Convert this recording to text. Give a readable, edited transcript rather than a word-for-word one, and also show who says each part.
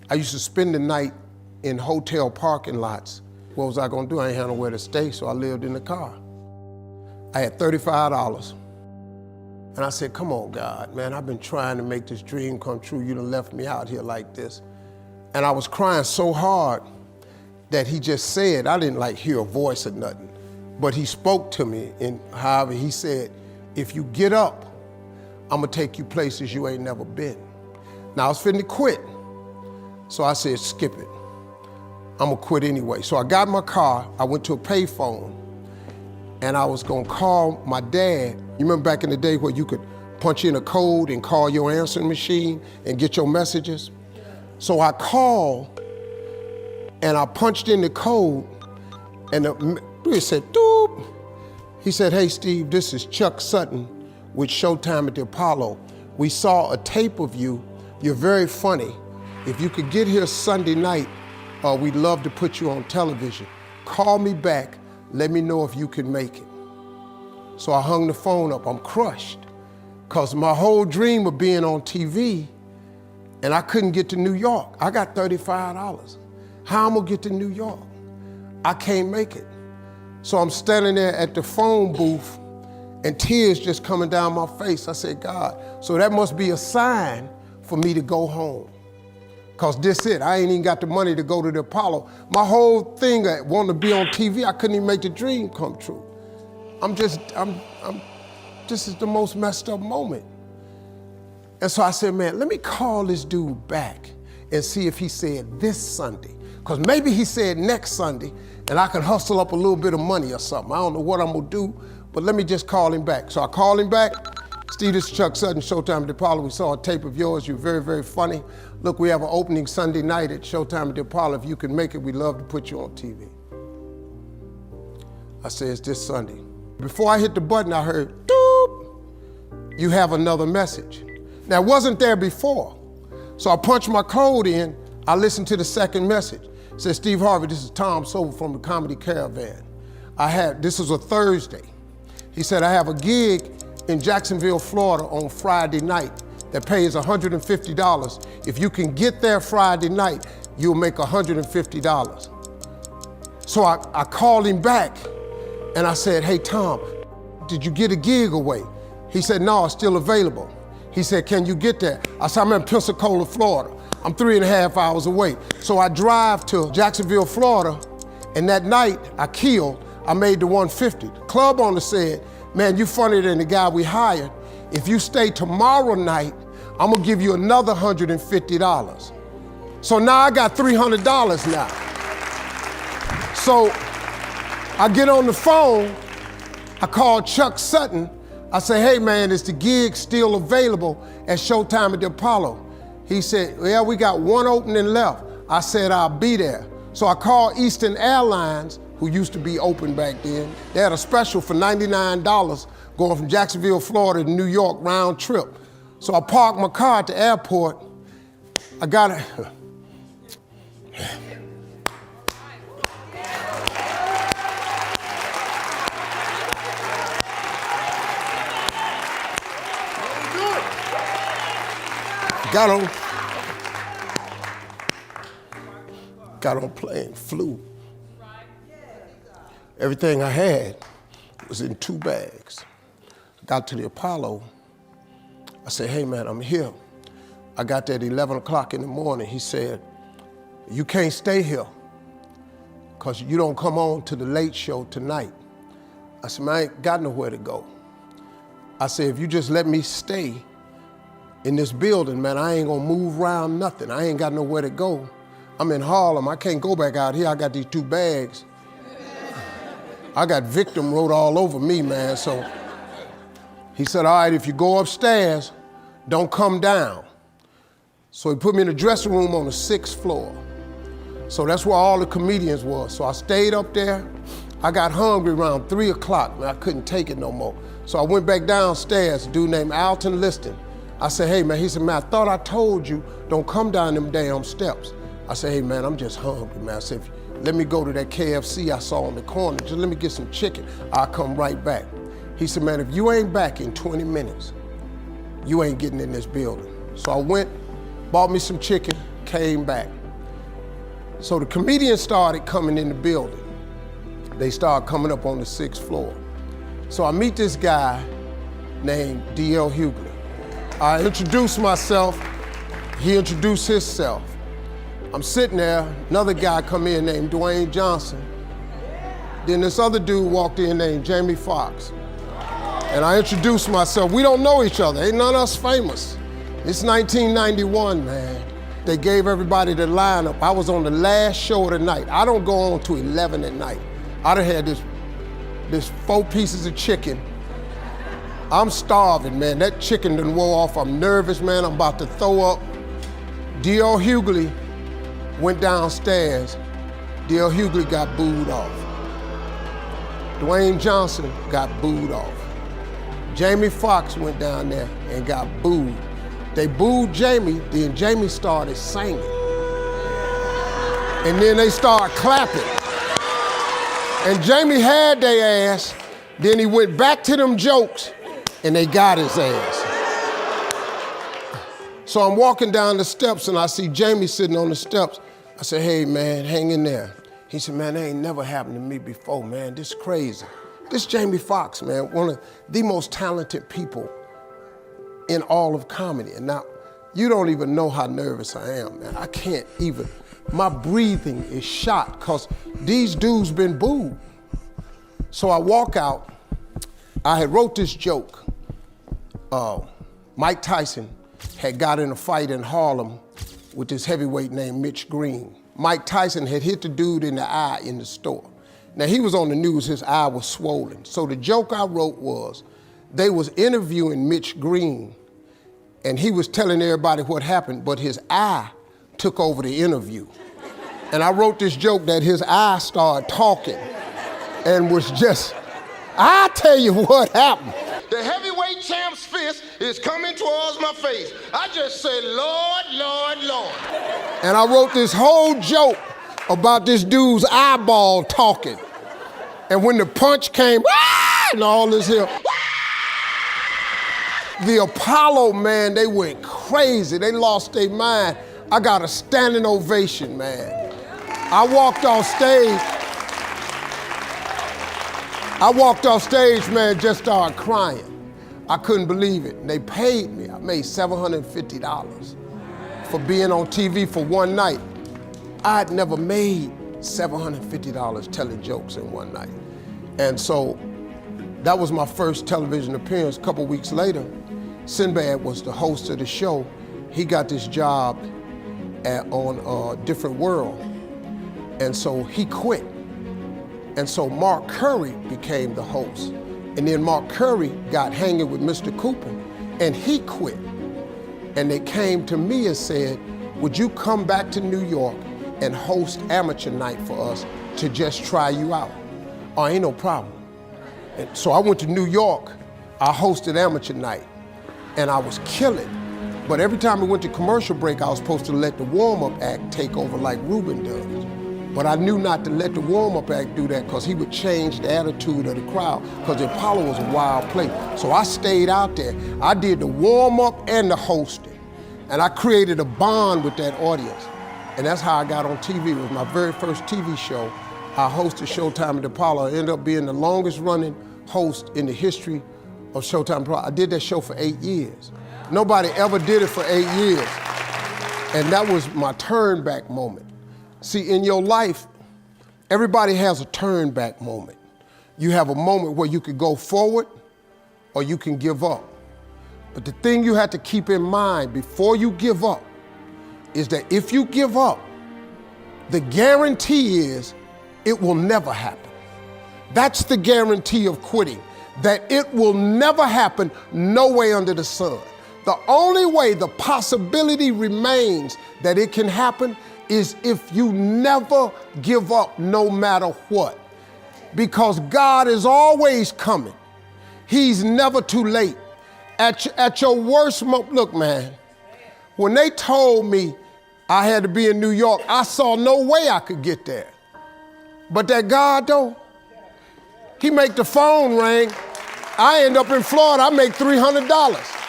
Speaker 1: I used to spend the night in hotel parking lots. What was I gonna do? I ain't had nowhere to stay, so I lived in the car. I had $35. And I said, come on, God, man, I've been trying to make this dream come true. You done left me out here like this. And I was crying so hard that he just said, I didn't like hear a voice or nothing, but he spoke to me, and however he said, if you get up, I'm gonna take you places you ain't never been. Now I was finna quit. So I said, skip it. I'm gonna quit anyway. So I got in my car, I went to a payphone, and I was gonna call my dad. You remember back in the day where you could punch in a code and call your answering machine and get your messages? So I called and I punched in the code, and it said, doop. He said, hey Steve, this is Chuck Sutton with Showtime at the Apollo. We saw a tape of you. You're very funny. If you could get here Sunday night, we'd love to put you on television. Call me back, let me know if you can make it. So I hung the phone up, I'm crushed, because my whole dream of being on TV, and I couldn't get to New York. I got $35. How am I gonna get to New York? I can't make it. So I'm standing there at the phone booth, and tears just coming down my face. I said, God, so that must be a sign for me to go home. Because this it, I ain't even got the money to go to the Apollo. My whole thing, I wanted to be on TV, I couldn't even make the dream come true. This is the most messed up moment. And so I said, man, let me call this dude back and see if he said this Sunday. Because maybe he said next Sunday, and I can hustle up a little bit of money or something. I don't know what I'm gonna do, but let me just call him back. So I called him back. Steve, this is Chuck Sutton, Showtime at the Apollo. We saw a tape of yours. You're very, very funny. Look, we have an opening Sunday night at Showtime at the Apollo. If you can make it, we'd love to put you on TV. I said, it's this Sunday. Before I hit the button, I heard, doop, you have another message. Now, it wasn't there before. So I punched my code in. I listened to the second message. It said, Steve Harvey, this is Tom Sobel from the Comedy Caravan. This was a Thursday. He said, I have a gig in Jacksonville, Florida on Friday night that pays $150. If you can get there Friday night, you'll make $150. So I called him back and I said, hey Tom, did you get a gig away? He said, no, it's still available. He said, can you get there? I said, I'm in Pensacola, Florida. I'm 3.5 hours away. So I drive to Jacksonville, Florida, and that night I made the 150. The club owner said, man, you funnier than the guy we hired. If you stay tomorrow night, I'm gonna give you another $150. So now I got $300 now. So I get on the phone, I call Chuck Sutton. I say, hey man, is the gig still available at Showtime at the Apollo? He said, yeah, we got one opening left. I said, I'll be there. So I called Eastern Airlines, who used to be open back then. They had a special for $99 going from Jacksonville, Florida to New York round trip. So I parked my car at the airport. I got it. Got on plane, flew. Everything I had was in 2 bags. Got to the Apollo. I said, hey man, I'm here. I got there at 11 o'clock in the morning. He said, you can't stay here because you don't come on to the late show tonight. I said, man, I ain't got nowhere to go. I said, if you just let me stay in this building, man, I ain't gonna move around nothing. I ain't got nowhere to go. I'm in Harlem, I can't go back out here. I got these 2 bags. I got victim wrote all over me, man, so. He said, all right, if you go upstairs, don't come down. So he put me in the dressing room on the 6th floor. So that's where all the comedians was. So I stayed up there. I got hungry around 3 o'clock, and I couldn't take it no more. So I went back downstairs, a dude named Alton Liston. I said, hey man, he said, man, I thought I told you, don't come down them damn steps. I said, hey man, I'm just hungry, man. I said, let me go to that KFC I saw on the corner, just let me get some chicken. I'll come right back. He said, man, if you ain't back in 20 minutes, you ain't getting in this building. So I went, bought me some chicken, came came back. So the comedians started coming in the building. They started coming up on the 6th floor. So I meet this guy named D.L. Hughley. I introduced myself, he introduced himself. I'm sitting there, another guy come in named Dwayne Johnson. Then this other dude walked in named Jamie Foxx. And I introduced myself. We don't know each other, ain't none of us famous. It's 1991, man. They gave everybody the lineup. I was on the last show of the night. I don't go on to 11 at night. I done had this 4 pieces of chicken. I'm starving, man. That chicken done wore off. I'm nervous, man. I'm about to throw up. D.L. Hughley went downstairs. D.L. Hughley got booed off. Dwayne Johnson got booed off. Jamie Foxx went down there and got booed. They booed Jamie, then Jamie started singing. And then they started clapping. And Jamie had their ass, then he went back to them jokes, and they got his ass. So I'm walking down the steps and I see Jamie sitting on the steps. I said, hey man, hang in there. He said, man, that ain't never happened to me before, man. This is crazy. This Jamie Foxx, man, one of the most talented people in all of comedy. And now, you don't even know how nervous I am, man. I can't even, my breathing is shot because these dudes been booed. So I walk out, I had wrote this joke. Mike Tyson had got in a fight in Harlem with this heavyweight named Mitch Green. Mike Tyson had hit the dude in the eye in the store. Now he was on the news, his eye was swollen. So the joke I wrote was, they was interviewing Mitch Green and he was telling everybody what happened, but his eye took over the interview. And I wrote this joke that his eye started talking and was just, I tell you what happened. The heavyweight champ's fist is coming towards my face. I just said, Lord, Lord, Lord. And I wrote this whole joke about this dude's eyeball talking. And when the punch came, and all this here, the Apollo, man, they went crazy. They lost their mind. I got a standing ovation, man. I walked off stage, man, just started crying. I couldn't believe it. And they paid me. I made $750 for being on TV for one night. I'd never made $750 telling jokes in one night. And so that was my first television appearance. A couple weeks later, Sinbad was the host of the show. He got this job on Different World. And so he quit. And so Mark Curry became the host. And then Mark Curry got hanging with Mr. Cooper and he quit. And they came to me and said, would you come back to New York and host amateur night for us to just try you out? Oh, ain't no problem. And so I went to New York, I hosted amateur night and I was killing. But every time we went to commercial break, I was supposed to let the warm-up act take over like Ruben does. But I knew not to let the warm-up act do that because he would change the attitude of the crowd because the Apollo was a wild place. So I stayed out there. I did the warm-up and the hosting. And I created a bond with that audience. And that's how I got on TV. It was my very first TV show. I hosted Showtime at the Apollo. I ended up being the longest running host in the history of Showtime Apollo. I did that show for 8 years. Nobody ever did it for 8 years. And that was my turn back moment. See, in your life, everybody has a turn back moment. You have a moment where you could go forward or you can give up. But the thing you have to keep in mind before you give up is that if you give up, the guarantee is it will never happen. That's the guarantee of quitting, that it will never happen no way under the sun. The only way the possibility remains that it can happen is if you never give up no matter what. Because God is always coming. He's never too late. At your worst moment, look man, when they told me I had to be in New York, I saw no way I could get there. But that God though, he make the phone ring. I end up in Florida, I make $300.